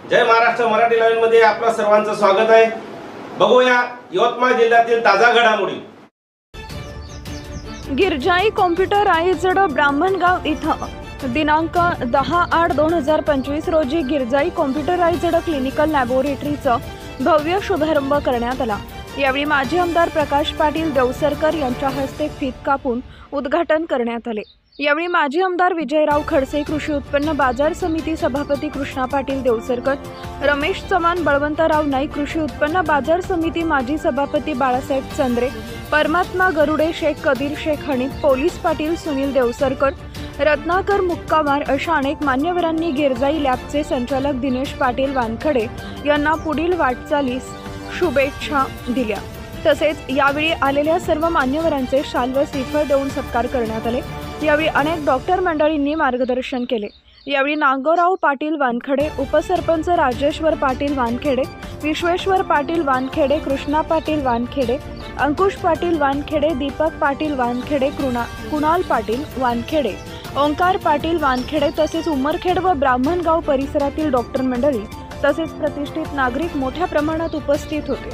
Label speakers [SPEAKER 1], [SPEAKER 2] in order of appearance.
[SPEAKER 1] जय Maharashtra Marathi live मध्ये आपलं सर्वांचं स्वागत आहे। बघूया यवतमाळ जिल्ह्यातील ताजा घडामोडी।
[SPEAKER 2] गिरजाई कॉम्प्युटराइज्ड ब्राह्मणगाव इथं दिनांक 10/8/2025 रोजी गिरजाई कॉम्प्युटराइज्ड क्लिनिकल लॅबोरेटरीचा भव्य शुभारंभ करण्यात आला। यावेळी माजी आमदार प्रकाश पाटील देवसरकर यांच्या हस्ते फीत कापून उद्घाटन करण्यात आले। यावेळी माजी आमदार विजयराव खडसे, कृषी उत्पन्न बाजार समिती सभापती कृष्णा पाटील देवसरकर, रमेश चव्हाण, बळवंतराव नाईक, कृषी उत्पन्न बाजार समिती माजी सभापती बाळासाहेब चंद्रे, परमात्मा गरुडे, शेख कदीर शेख हनीफ, पोलीस पाटील सुनील देवसरकर, रत्नाकर मुक्कामार अशा अनेक मान्यवरांनी गिरजाई लॅबचे संचालक दिनेश पाटील वानखडे यांना पुढील वाटचालीस शुभेच्छा दिल्या। तसेच यावेळी आलेल्या सर्व मान्यवरांचे शाल व श्रीफळ देऊन सत्कार करण्यात आले। यावेळी अनेक डॉक्टर मंडळींनी मार्गदर्शन केले। यावेळी नागोराव पाटील वानखडे, उपसरपंच राजेश्वर पाटील वानखेडे, विश्वेश्वर पाटील वानखेडे, कृष्णा पाटील वानखेडे, अंकुश पाटील वानखेडे, दीपक पाटील वानखेडे, कुणाल पाटील वानखेडे, ओंकार पाटील वानखेडे तसेच उमरखेड व ब्राह्मणगाव परिसरातील डॉक्टर मंडळी तसेच प्रतिष्ठित नागरिक मोठ्या प्रमाणात उपस्थित होते।